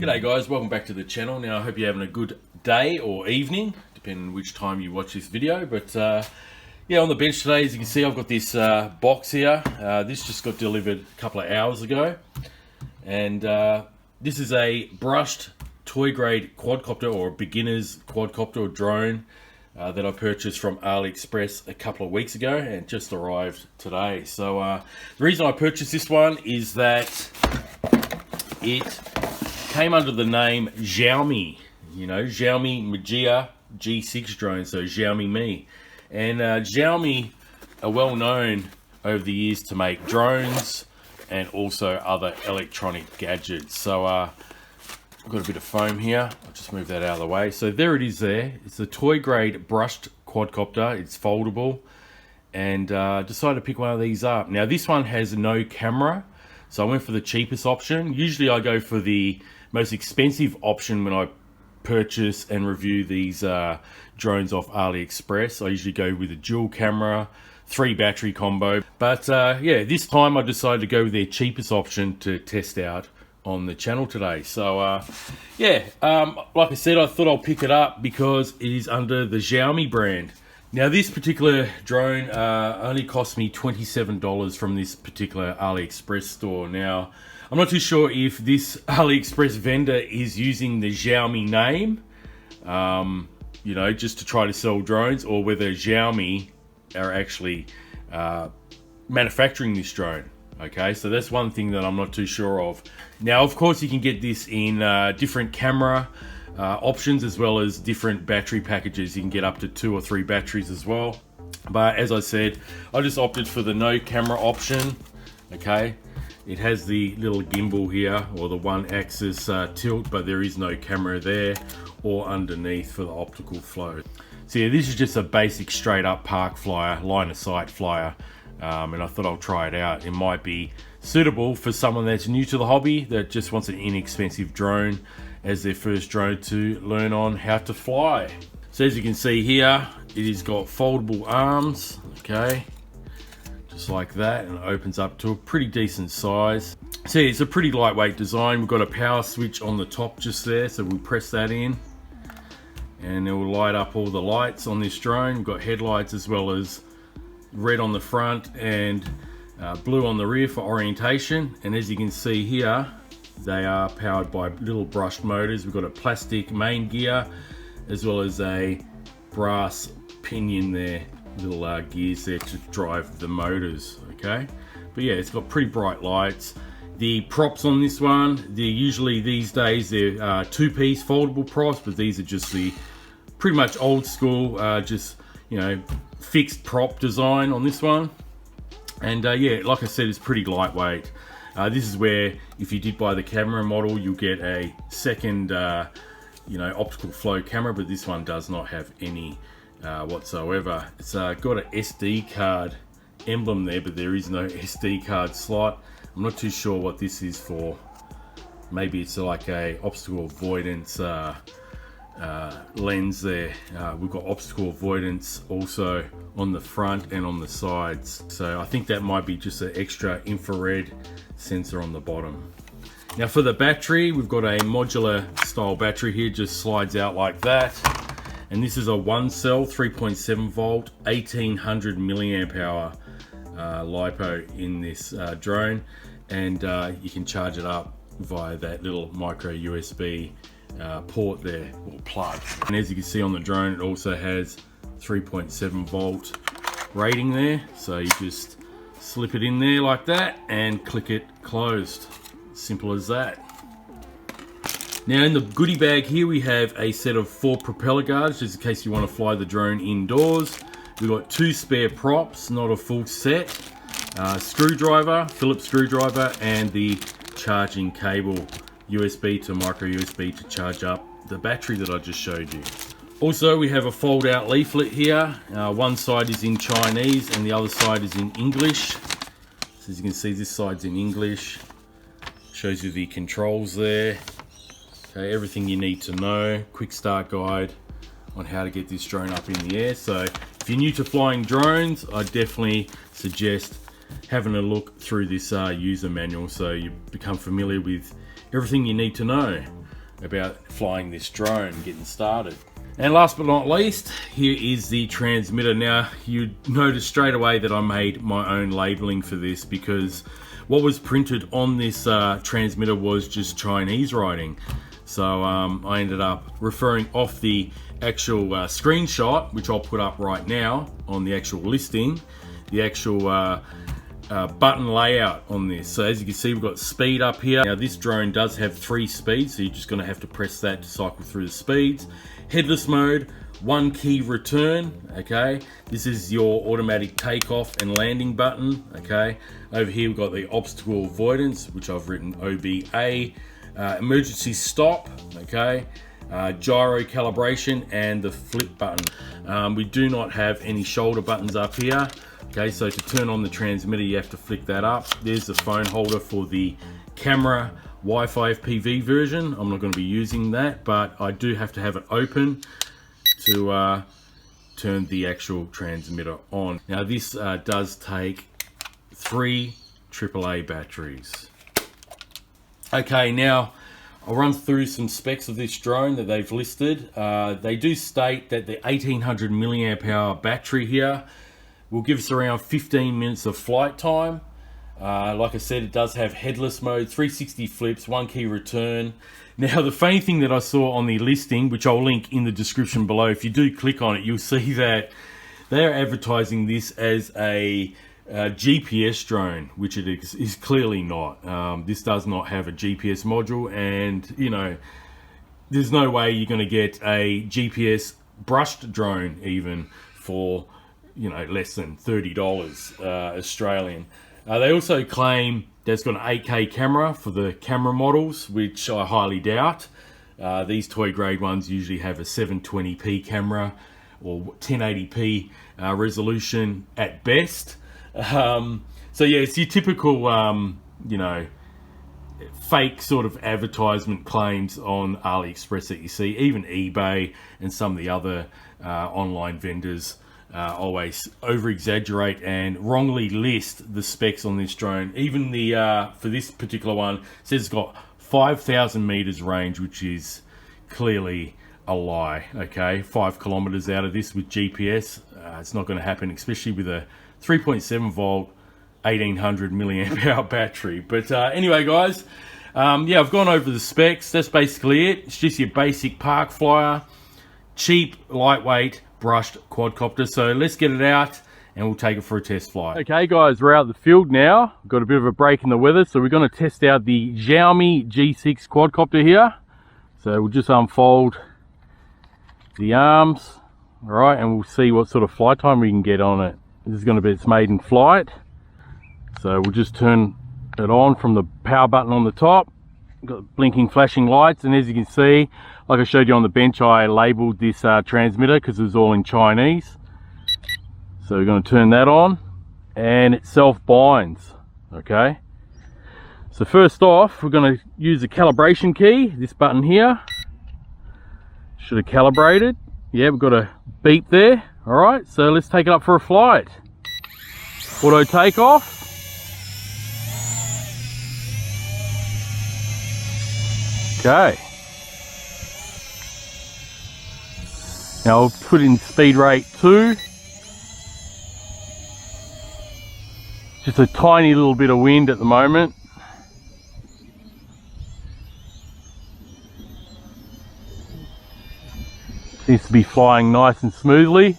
G'day guys, welcome back to the channel. Now I hope you're having a good day or evening, depending on which time you watch this video. But yeah, on the bench today, as you can see, I've got this box here. This just got delivered a couple of hours ago. And this is a brushed toy grade quadcopter or beginner's quadcopter or drone that I purchased from Aliexpress a couple of weeks ago and just arrived today. So the reason I purchased this one is that it came under the name Xiaomi, Xiaomi MiJia G6 drone, so Xiaomi Mi. And Xiaomi are well known over the years to make drones and also other electronic gadgets. So I've got a bit of foam here. I'll just move that out of the way. So there it is there. It's a toy grade brushed quadcopter. It's foldable, and decided to pick one of these up. Now this one has no camera, so I went for the cheapest option. Usually I go for the most expensive option when I purchase and review these drones off AliExpress. I usually go with a dual camera, 3 battery combo. But yeah, this time I decided to go with their cheapest option to test out on the channel today. So yeah, like I said, I thought I'll pick it up because it is under the Xiaomi brand. Now this particular drone only cost me $27 from this particular AliExpress store. Now I'm not too sure if this AliExpress vendor is using the Xiaomi name, just to try to sell drones, or whether Xiaomi are actually manufacturing this drone. Okay, so that's one thing that I'm not too sure of. Now, of course, you can get this in different camera options as well as different battery packages. You can get up to 2 or 3 batteries as well. But as I said, I just opted for the no camera option. Okay, it has the little gimbal here, or the 1-axis tilt, but there is no camera there or underneath for the optical flow. So yeah, this is just a basic straight up park flyer, line of sight flyer. And I thought I'll try it out. It might be suitable for someone that's new to the hobby that just wants an inexpensive drone as their first drone to learn on how to fly. So as you can see here, it has got foldable arms, okay, just like that, and it opens up to a pretty decent size. So yeah, it's a pretty lightweight design. We've got a power switch on the top just there, so we'll press that in and it will light up all the lights on this drone. We've got headlights as well as red on the front and blue on the rear for orientation. And as you can see here, they are powered by little brushed motors. We've got a plastic main gear as well as a brass pinion there, little gears there to drive the motors. Okay, but yeah, it's got pretty bright lights. The props on this one, they're usually these days they're 2-piece foldable props, but these are just the pretty much old school, just fixed prop design on this one. And yeah, like I said, it's pretty lightweight. This is where if you did buy the camera model, you'll get a second optical flow camera, but this one does not have any whatsoever. It's got an SD card emblem there, but there is no SD card slot. I'm not too sure what this is for. Maybe it's like a obstacle avoidance lens there. We've got obstacle avoidance also on the front and on the sides, so I think that might be just an extra infrared sensor on the bottom. Now for the battery, we've got a modular style battery here, just slides out like that, and this is a 1-cell 3.7 volt 1800 milliamp hour LiPo in this drone, and you can charge it up via that little micro USB port there, or plug. And as you can see on the drone, it also has 3.7 volt rating there, so you just slip it in there like that and click it closed. Simple as that. Now in the goodie bag here, we have a set of 4 propeller guards, just in case you want to fly the drone indoors. We've got 2 spare props, not a full set, screwdriver, Phillips screwdriver, and the charging cable, USB to micro USB to charge up the battery that I just showed you. Also, we have a fold out leaflet here. One side is in Chinese and the other side is in English. So as you can see, this side's in English. Shows you the controls there. Okay, everything you need to know. Quick start guide on how to get this drone up in the air. So if you're new to flying drones, I definitely suggest having a look through this user manual so you become familiar with everything you need to know. about flying this drone, getting started. And last but not least, here is the transmitter. Now, you notice straight away that I made my own labeling for this, because what was printed on this transmitter was just Chinese writing. So I ended up referring off the actual screenshot, which I'll put up right now on the actual listing, the actual button layout on this. So as you can see, we've got speed up here. Now this drone does have 3 speeds, so you're just going to have to press that to cycle through the speeds. Headless mode, 1 key return, okay. This is your automatic takeoff and landing button, okay. Over here we've got the obstacle avoidance, which I've written OBA, emergency stop, okay, gyro calibration, and the flip button. We do not have any shoulder buttons up here, okay, so to turn on the transmitter you have to flick that up. There's the phone holder for the camera Wi-Fi FPV version. I'm not going to be using that, but I do have to have it open to turn the actual transmitter on. Now this does take 3 AAA batteries. Okay, now I'll run through some specs of this drone that they've listed. They do state that the 1800 milliamp hour battery here will give us around 15 minutes of flight time. Like I said, it does have headless mode, 360 flips, 1 key return. Now the funny thing that I saw on the listing, which I'll link in the description below, if you do click on it, you'll see that they're advertising this as a GPS drone, which it is clearly not. This does not have a GPS module, and you know, there's no way you're going to get a GPS brushed drone even for, you know, less than $30 Australian. They also claim that it's got an 8K camera for the camera models, which I highly doubt. These toy grade ones usually have a 720p camera or 1080p resolution at best. So yeah, it's your typical, you know, fake sort of advertisement claims on Aliexpress that you see. Even eBay and some of the other online vendors always over exaggerate and wrongly list the specs on this drone. Even the for this particular one says it's got 5,000 meters range, which is clearly a lie. Okay, 5 kilometers out of this with GPS, it's not going to happen, especially with a 3.7 volt 1800 milliamp hour battery. But anyway guys, yeah, I've gone over the specs. That's basically it. It's just your basic park flyer, cheap, lightweight, brushed quadcopter. So let's get it out and we'll take it for a test flight. Okay guys, we're out of the field now. Got a bit of a break in the weather, so we're going to test out the Xiaomi G6 quadcopter here. So we'll just unfold the arms, all right, and we'll see what sort of flight time we can get on it. This is going to be its maiden flight. So we'll just turn it on from the power button on the top. Got blinking flashing lights, and as you can see, like I showed you on the bench, I labeled this transmitter because it was all in Chinese. So we're going to turn that on, and it self binds. Okay, so first off we're going to use the calibration key, this button here. Should have calibrated. Yeah, we've got a beep there. All right, so let's take it up for a flight. Auto takeoff. Okay. Now I'll put in speed rate 2. Just a tiny little bit of wind at the moment. Seems to be flying nice and smoothly.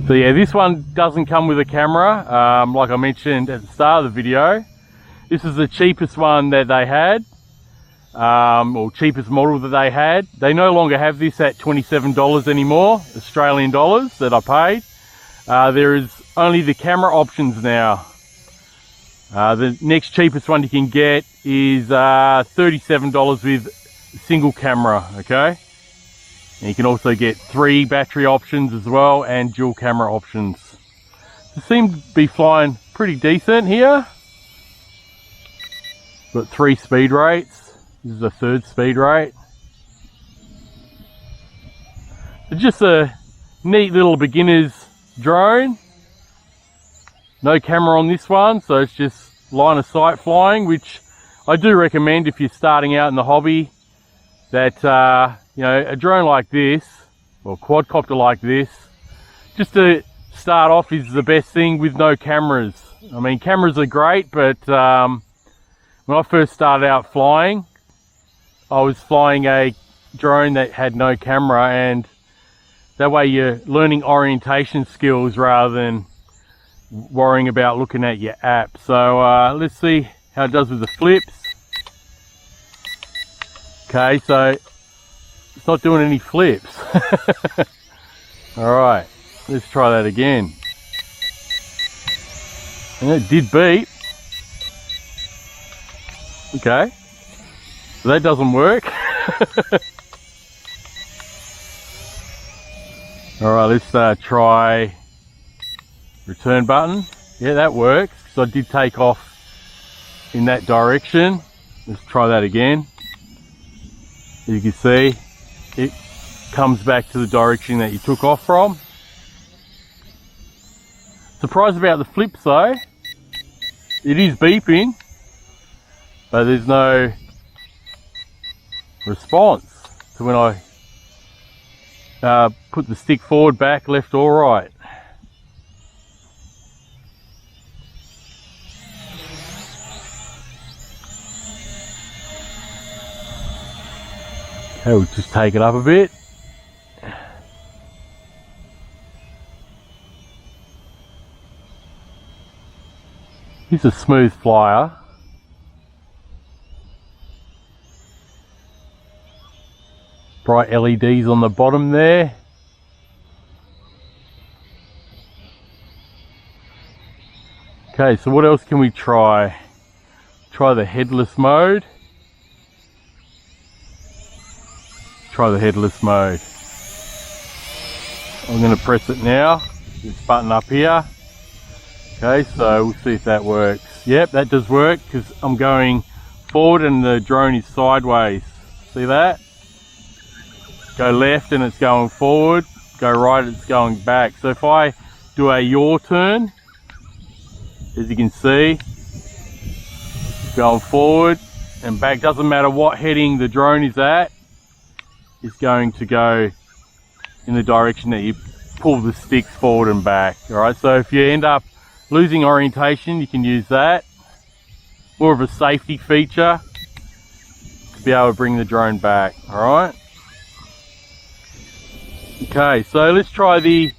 So yeah, this one doesn't come with a camera, like I mentioned at the start of the video. This is the cheapest one that they had, or cheapest model that they had. They no longer have this at $27 anymore, Australian dollars, that I paid. There is only the camera options now. The next cheapest one you can get is $37 with single camera, okay? And you can also get 3 battery options as well, and dual camera options. They seem to be flying pretty decent here. Got 3 speed rates. This is the 3rd speed rate. It's just a neat little beginner's drone. No camera on this one, so it's just line of sight flying, which I do recommend if you're starting out in the hobby, that you know, a drone like this, or quadcopter like this, just to start off is the best thing with no cameras. I mean, cameras are great, but when I first started out flying, I was flying a drone that had no camera, and that way you're learning orientation skills rather than worrying about looking at your app. So let's see how it does with the flips. Okay, so it's not doing any flips. All right, let's try that again. And it did beep. Okay, so that doesn't work. All right, let's try return button. Yeah, that works. So I did take off in that direction. Let's try that again. As you can see, it comes back to the direction that you took off from. Surprised about the flips though. It is beeping, but there's no response to when I put the stick forward, back, left or right. Okay, we'll just take it up a bit. Here's a smooth flyer. Bright LEDs on the bottom there. Okay, so what else can we try? Try the headless mode. Try the headless mode. I'm going to press it now. This button up here. Okay, so we'll see if that works. Yep, that does work because I'm going forward and the drone is sideways. See that? Go left and it's going forward. Go right, it's going back. So if I do a yaw turn, as you can see, going forward and back, doesn't matter what heading the drone is at, it's going to go in the direction that you pull the sticks forward and back. All right, so if you end up losing orientation, you can use that. More of a safety feature to be able to bring the drone back. All right. Okay, so let's try the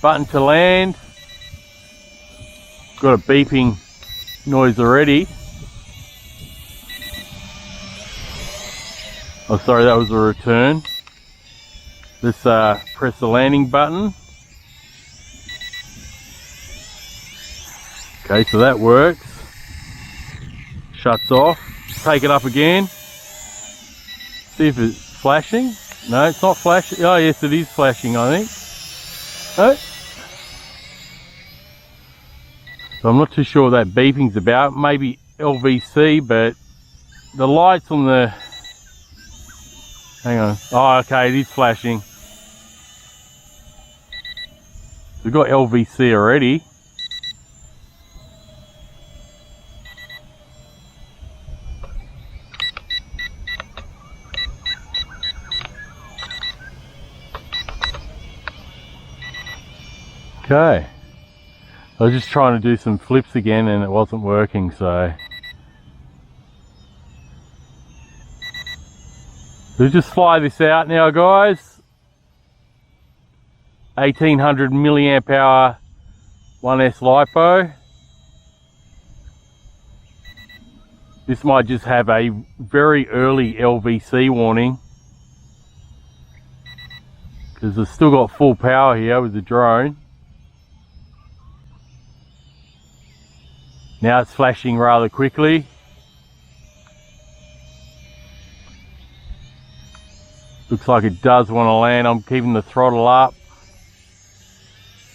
button to land. Got a beeping noise already. Oh, sorry, that was a return. Let's press the landing button. Okay, so that works. Shuts off. Take it up again. See if it's flashing. No, it's not flashing. Oh, yes, it is flashing, I think. No. So I'm not too sure what that beeping's about. Maybe LVC, but the lights on the... Hang on. Oh, okay, it is flashing. We've got LVC already. Okay, I was just trying to do some flips again and it wasn't working, so we'll just fly this out now, guys. 1800 milliamp hour 1S LiPo. This might just have a very early LVC warning because it's still got full power here with the drone. Now it's flashing rather quickly. Looks like it does want to land. I'm keeping the throttle up.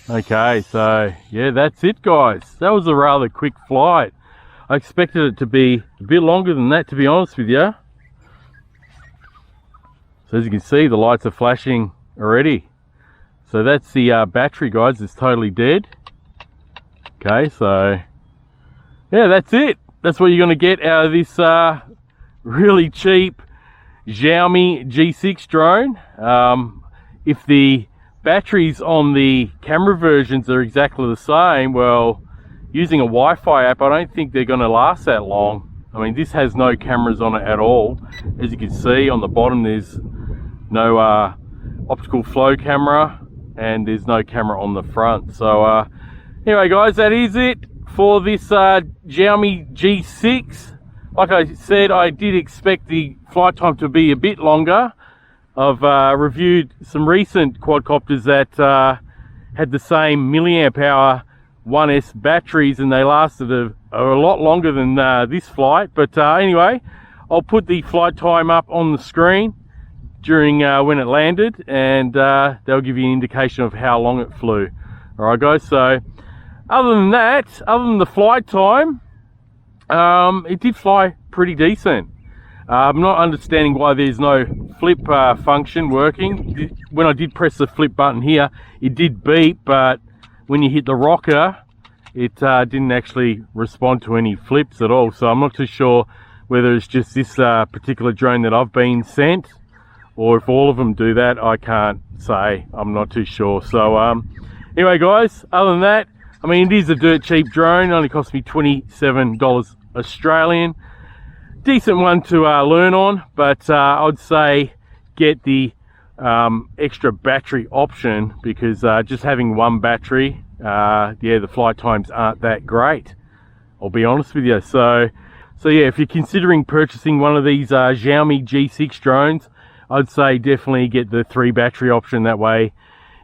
Okay, so yeah, that's it, guys. That was a rather quick flight. I expected it to be a bit longer than that, to be honest with you. So as you can see, the lights are flashing already. So that's the battery, guys. It's totally dead. Okay, so yeah, that's it. That's what you're going to get out of this really cheap Xiaomi G6 drone. If the batteries on the camera versions are exactly the same, well, using a Wi-Fi app, I don't think they're going to last that long. I mean, this has no cameras on it at all. As you can see on the bottom, there's no optical flow camera, and there's no camera on the front. So anyway guys, that is it for this Xiaomi G6. Like I said, I did expect the flight time to be a bit longer. I've reviewed some recent quadcopters that had the same milliamp hour 1S batteries, and they lasted a lot longer than this flight. But anyway, I'll put the flight time up on the screen during when it landed, and they'll give you an indication of how long it flew. All right guys, so other than that, other than the flight time, it did fly pretty decent. I'm not understanding why there's no flip function working. When I did press the flip button here, it did beep, but when you hit the rocker, it didn't actually respond to any flips at all. So I'm not too sure whether it's just this particular drone that I've been sent, or if all of them do that. I can't say. I'm not too sure. So anyway guys, other than that, I mean, it is a dirt cheap drone. It only cost me $27 Australian. Decent one to learn on, but I'd say get the extra battery option, because just having one battery, yeah, the flight times aren't that great, I'll be honest with you. So yeah, if you're considering purchasing one of these Xiaomi G6 drones, I'd say definitely get the 3 battery option. That way,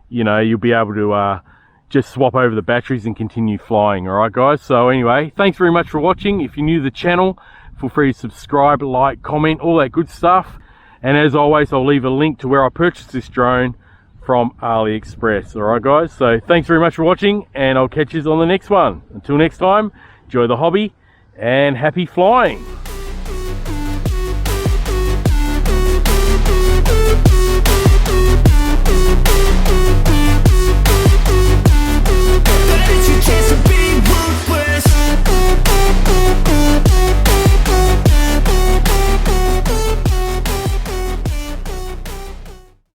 you know, you'll be able to just swap over the batteries and continue flying. All right guys, so anyway, thanks very much for watching. If you're new to the channel, feel free to subscribe, like, comment, all that good stuff. And as always, I'll leave a link to where I purchased this drone from Aliexpress. All right guys, so thanks very much for watching, and I'll catch you on the next one. Until next time, enjoy the hobby and happy flying.